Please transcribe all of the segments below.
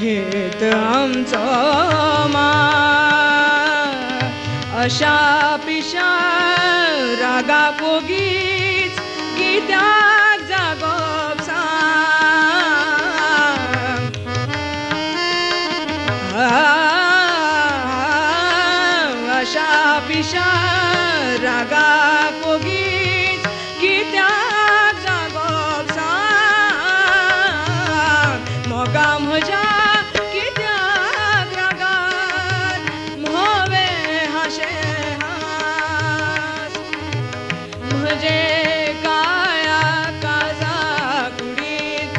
हेत आमचो मा अशा पिशा रागा कोगीच कित्याक जागोप सांग अशा पिशा रागा कोगीच कित्याक जागोप सांग मोगा म्हज्या कित्याक रागार म्होवे हाशे हास म्हजे काळ्या काळजा कुडीत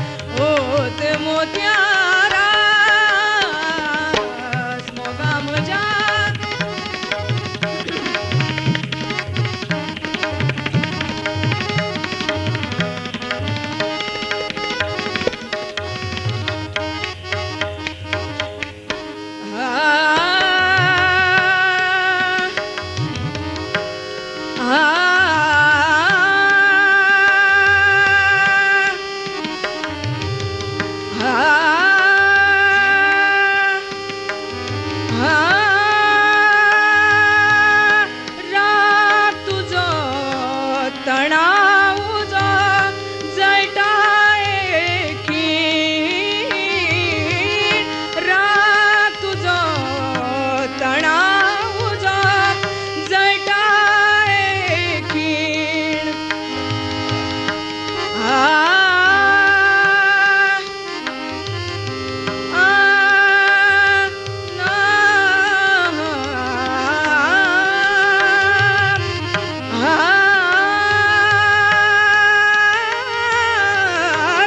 ओत मोत्यारास मोगा म्हज्या राग तुझो तणाव जो जळटा एकीन राग तुझो तणाव जो जळटा एकीन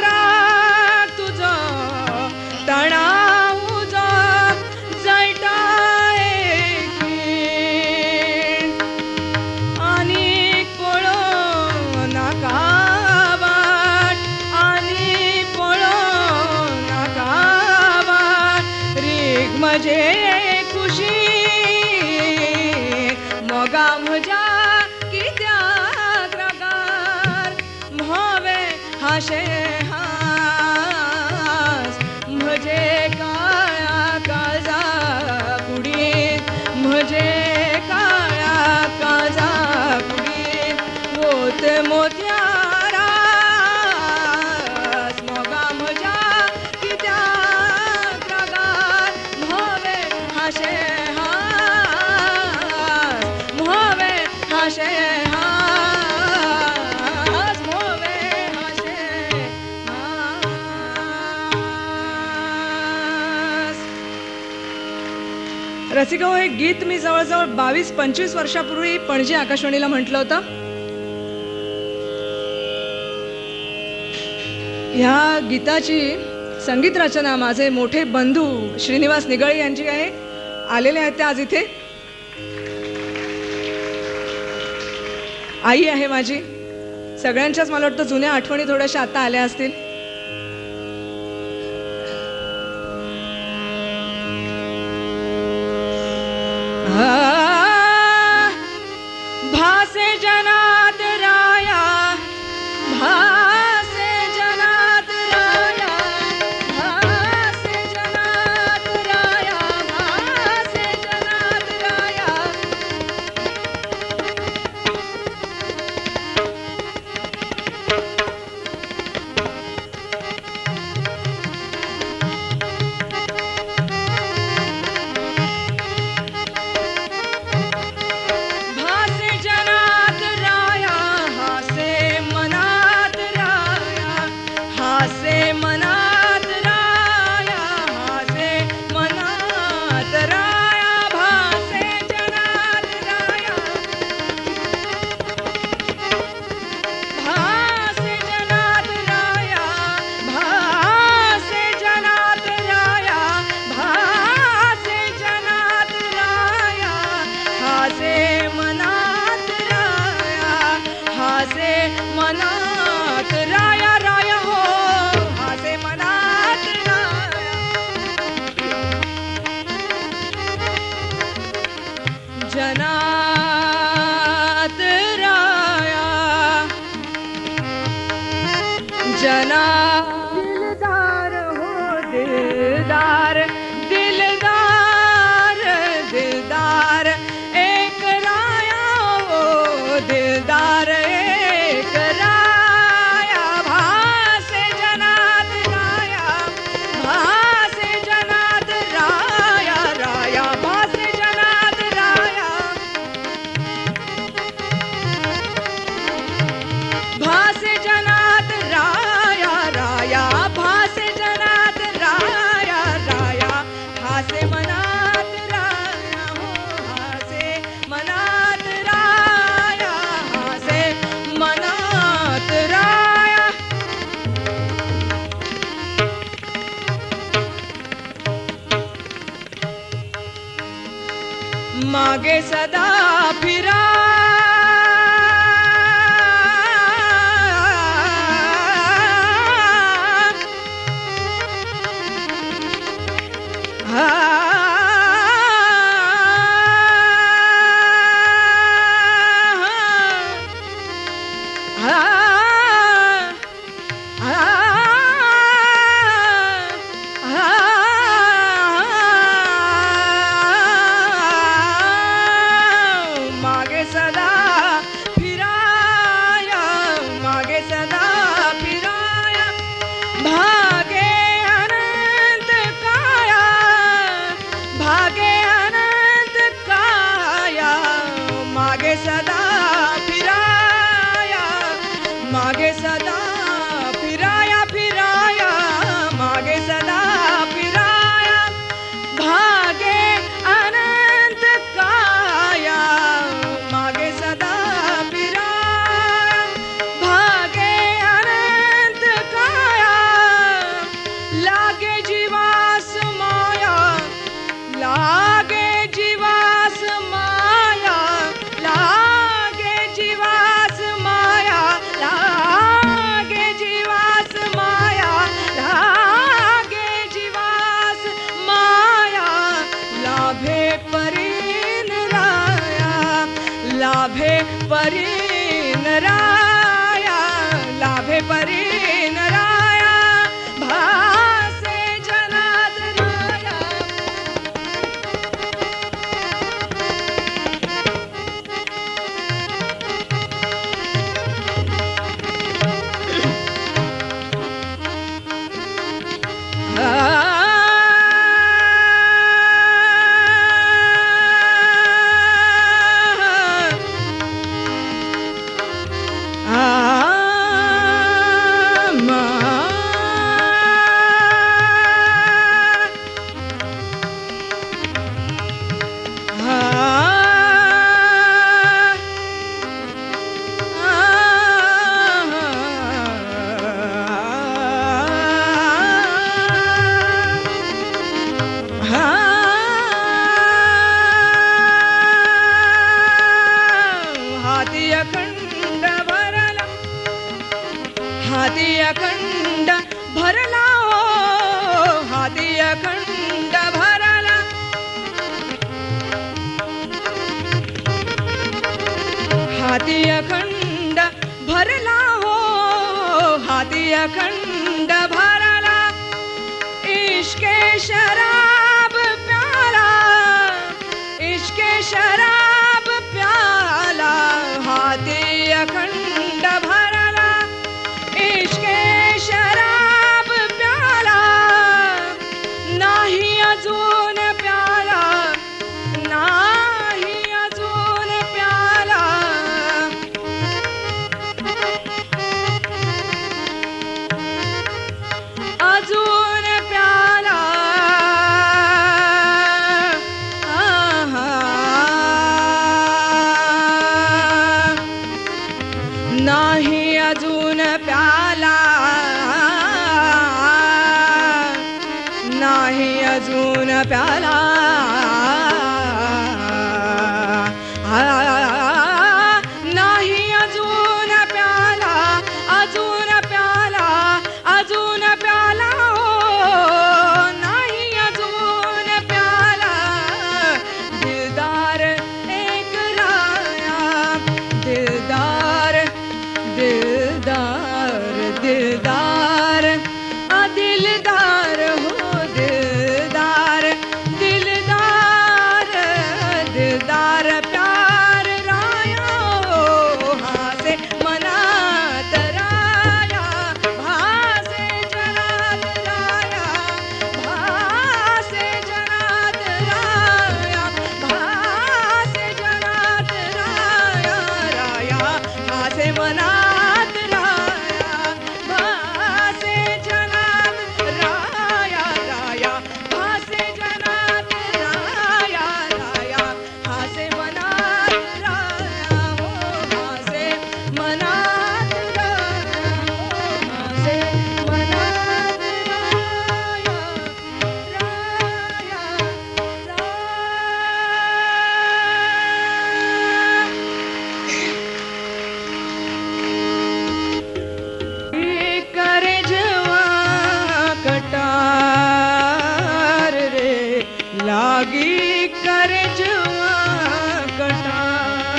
राग तुझो तणाव जो जळटा एकीन आनीक पळोवं नाका वाट आनीक पळोवं नाका वाट रीग म्हजे खुशी मोगा म्हज्या कित्याक रागार म्होवे हाशे हास म्हजे काळ्या काळजा कुडीत म्हजे काळ्या काळजा कुडीत वोत मोत्यारास मोगा म्हज्या कित्याक रागार म्होवे हाशे हास म्होवे हाशे हास म्होवे हाशे हास रसिका हो, हे गीत मी जवळजवळ 22-25 वर्षापूर्वी पणजी आकाशवाणीला म्हटलं होतं. ह्या गीताची संगीत रचना माझे मोठे बंधू श्रीनिवास निगळे यांची आहे. आलेले आहेत ते आज इथे. आई आहे माझी. सगळ्यांच्याच मला वाटतं जुन्या आठवणी थोड्याशा आता आल्या असतील. भासे जनात राया भासे जनात राया भासे जनात राया भासे जनात राया मागे सदा फिरा लाभे परीन राया भासे जनार्दनाया हाती अखंड भरला हो हाती अखंड भरला हाती अखंड भरला हो हाती अखंड भरला इश्के शराब प्याला इश्के शराब प्याला हाती अखंड भरला इश्के शराब प्याला नाही अजून प्याला नाही अजून प्याला अजून प्याला नाही अजून प्याला नाही अजून प्याला नाही अजून प्याला अजून प्याला अजून प्याला हो नाही अजून प्याला दिलदार एक राया दिलदार दिलदार दिलदार दिलदार हो दिलदार दिलदार लागी करे जुआ कटार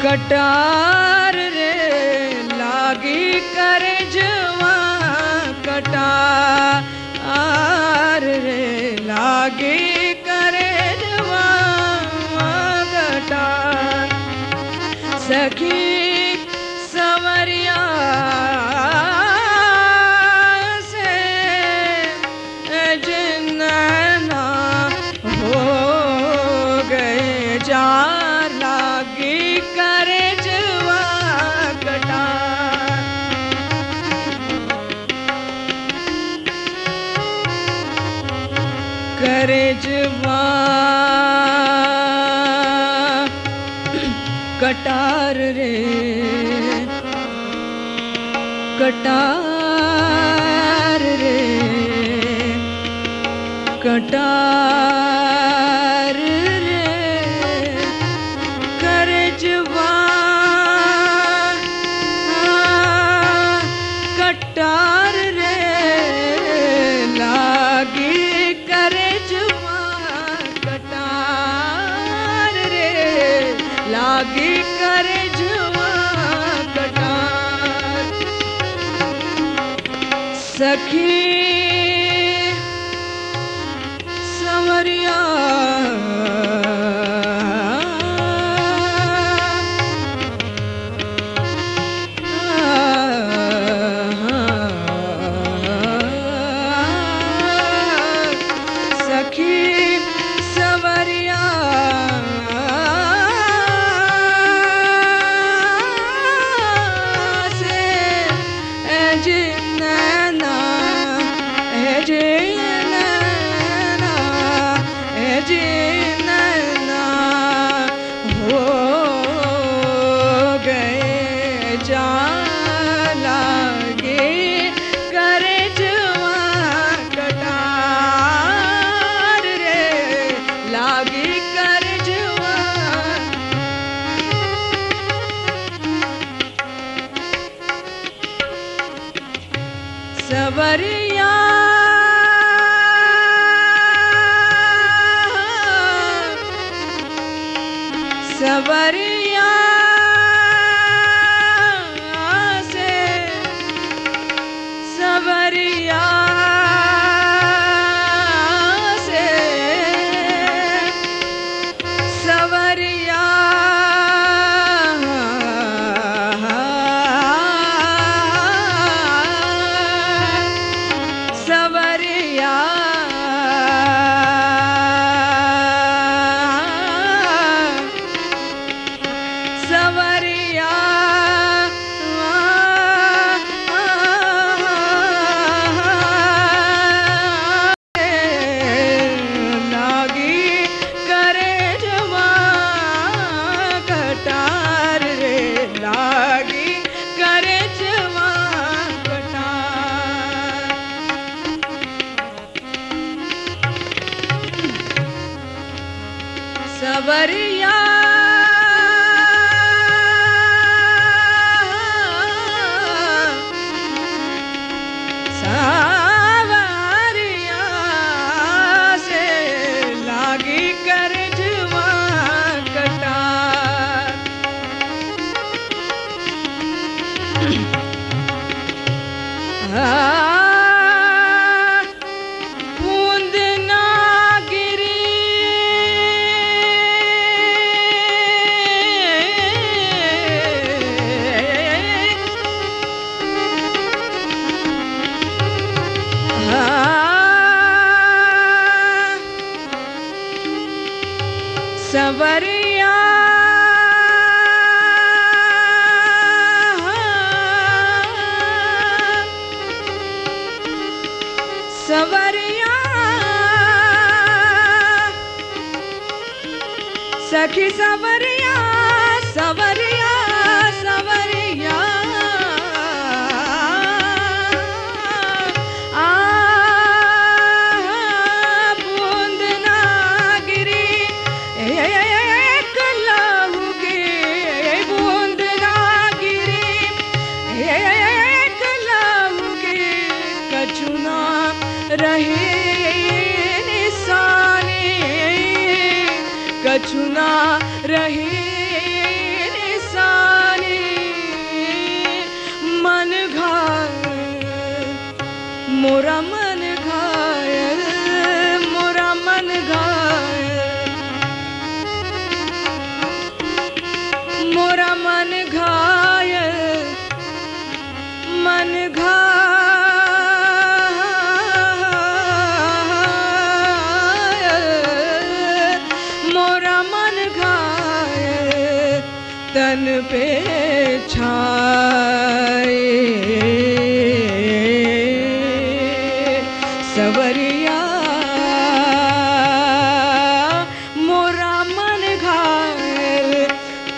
कटार रे लागी करे जुआ कटार रे लागी करे जुआ कटार सखी सवरिया से जिन्ना हो गए जार लागी करे जुआ कटार करे जुआ कटार रे कटार रे कटार रे करे जुआ कटार रे लागी करे जुआ कटार रे लागी करे जुआ कटार सखी समरिया सखी सवरिया से जिन्ना जिन्ना हो गए जान लागे करे जुआ कटार रे लागी करे जुआ सवरिया सवरिया से सवरिया से सवरिया सवरिया सवरिया लागी करे जुआ कटार रे लागी करे जुआ कटार सवरिया सवरिया से लागी करे जुआ कटार बूंद ना गिरी सवरिया सवरिया सखी सवरिया सवरिया सवरिया बूंद ना गिरी एक लहू की बूंद ना गिरी एक लहू की रहे निशानी, कछु ना रहे निशानी। मन घायल मोरा मन घायल, मोरा मन घायल, मोरा मन घायल, मन घायल, मोरा मन घायल, तन पे छाए सवरिया, मोरा मन घायल,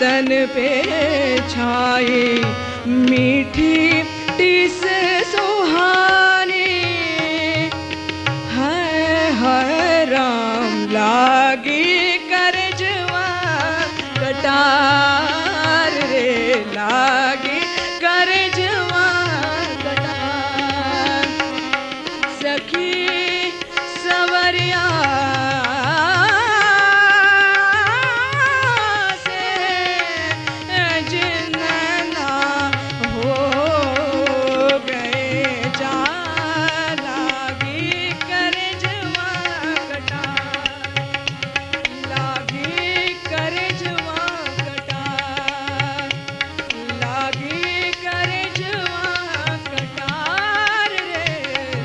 तन पे छाए मीठी टिस सुहानी। है राम लागी करजवा कटार रे, लागी करजवा कटार। सखी सवरिया से जिनना हो गए जा, लागी करजवा कटार, लागी करजवा कटार, लागी करजवा कटार रे,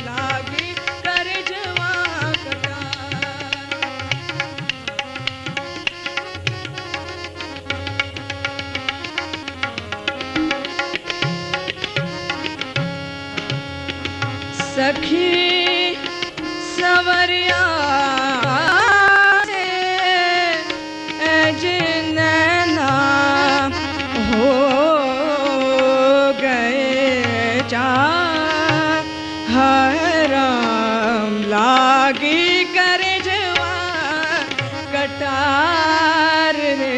लागी करजवा कटार। सखी सवरिया से जिनना हो गए चार, हाय राम लागी करजवा कटार रे।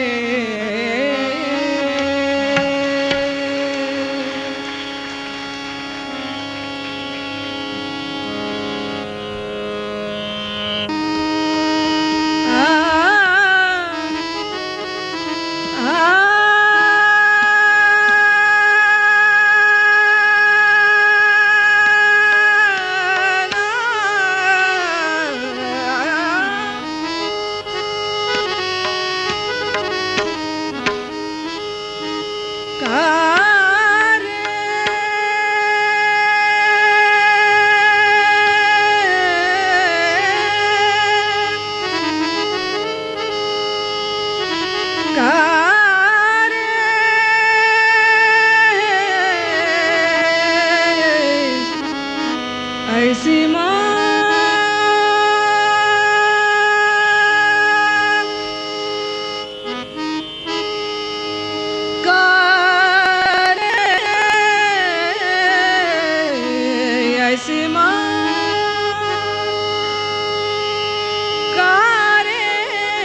ऐसी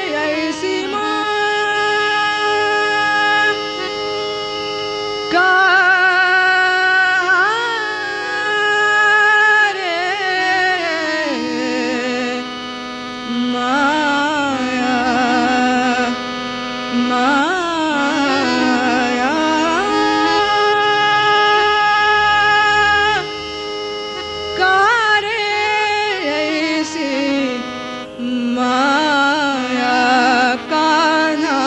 ऐसी ऐसी माया माया कारे ऐसी माया कान्हा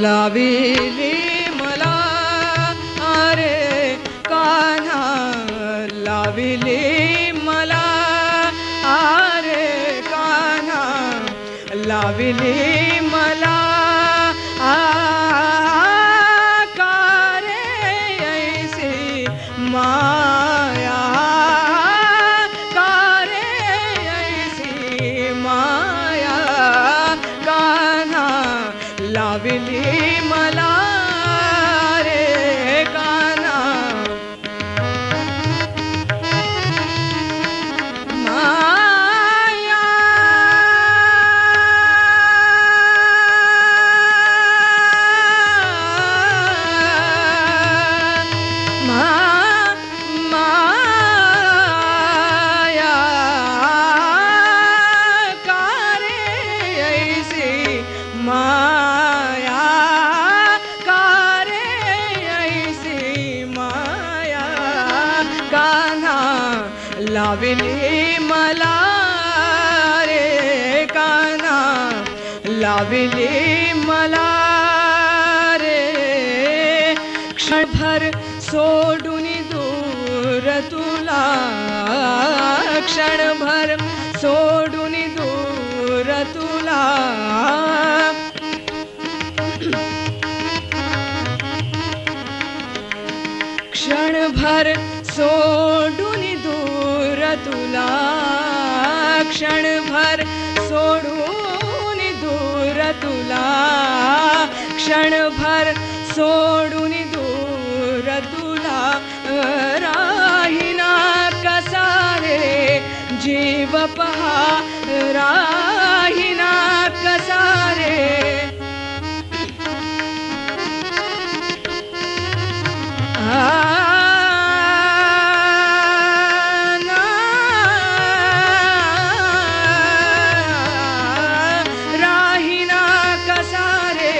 लाविली मला अरे कान्हा लाविली मला अरे कान्हा लाविली मला कारे ऐसी माया कारे ऐसी माया कान्हा लाविली मला रे कान्हा माया लाविली मला रे काना, लाविली मला रे क्षणभर सोडून दूर तुला, क्षणभर सोडून दूर तुला. क्षणभर सोडून दूर तुला, क्षणभर सोडून दूर तुला, क्षणभर सोडून दूर तुला. राहिना कसा रे जीव पहा, राहिना कसा रे. राहिना कसा रे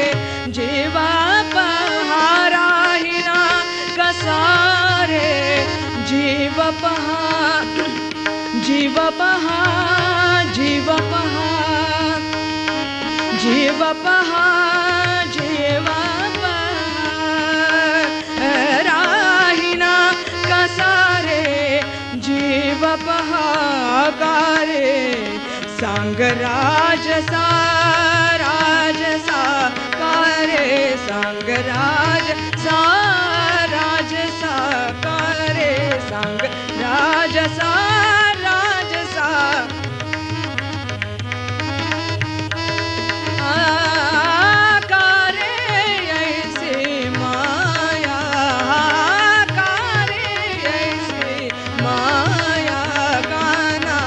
जीवा पहा, राहिना कसा रे जीव पहा, जीव पहा, जीव पहा, जीव पहा, जीव पहा. राहिना कसा रे जीव पहा का रे. सांग राजसा, राजसा का रे. सांग राजसा, राजसा का रे. सांग राजसा, राजसा. का रे ऐसे माया, का रे ऐसे माया काना,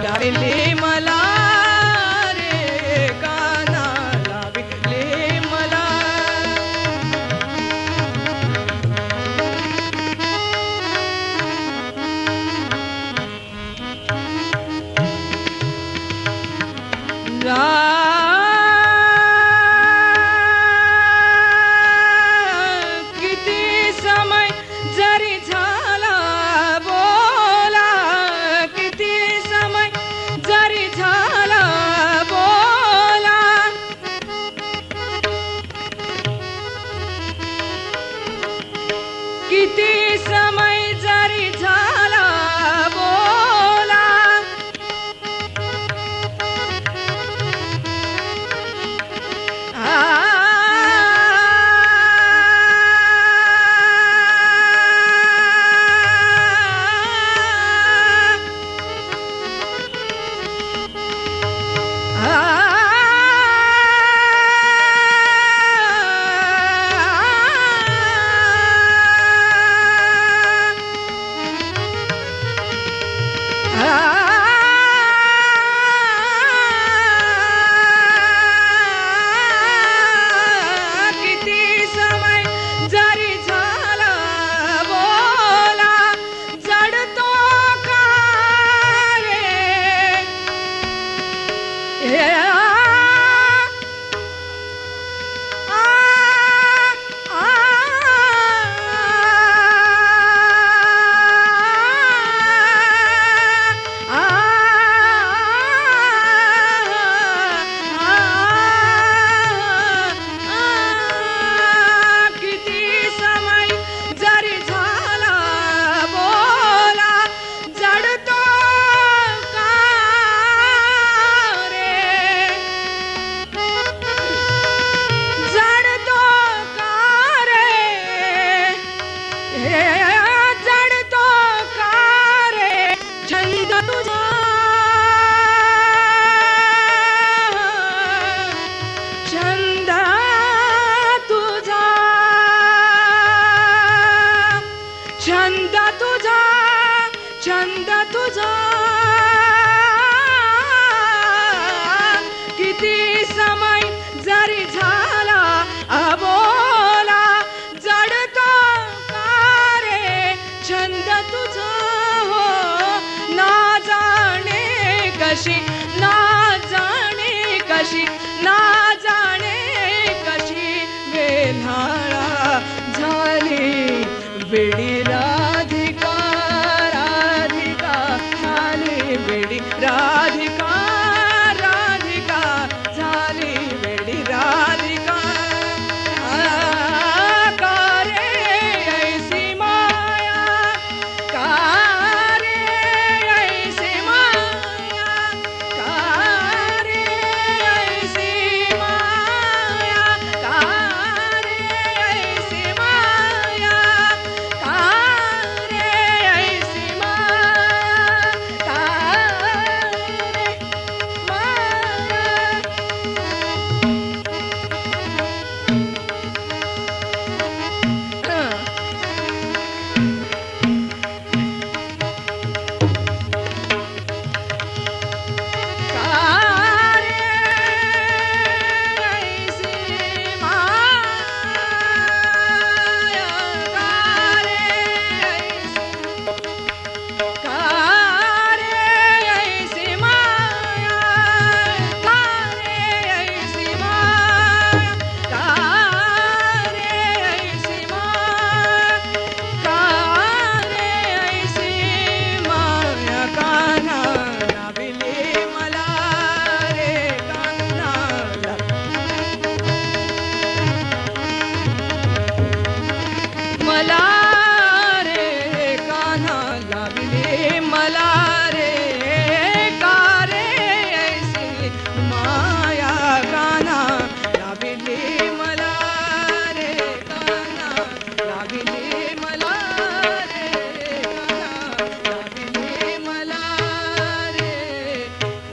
लाविली मला रे काना, लाविली मला. किती समय जरी झाला बोला, किती समय जरी झाला बोला. किती समय जरी झाला बोला. छंद तुझा किती समय जरी झाला अबोला जडतो का रे छंद तुझा हो ना जाणे कशी ना जाणे कशी ना जाणे कशी वेल्हाळा झाली वेडी राधिका राधिका लाविली मला रे का रे ऐसी माया काना लाविली मला रे काना लाविली मला रे काना लाविली मला रे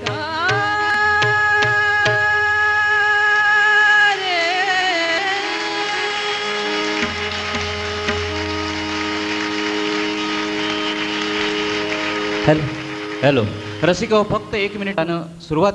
का रे. हॅलो हॅलो रसिका, फक्त 1 मिनिटानं सुरुवात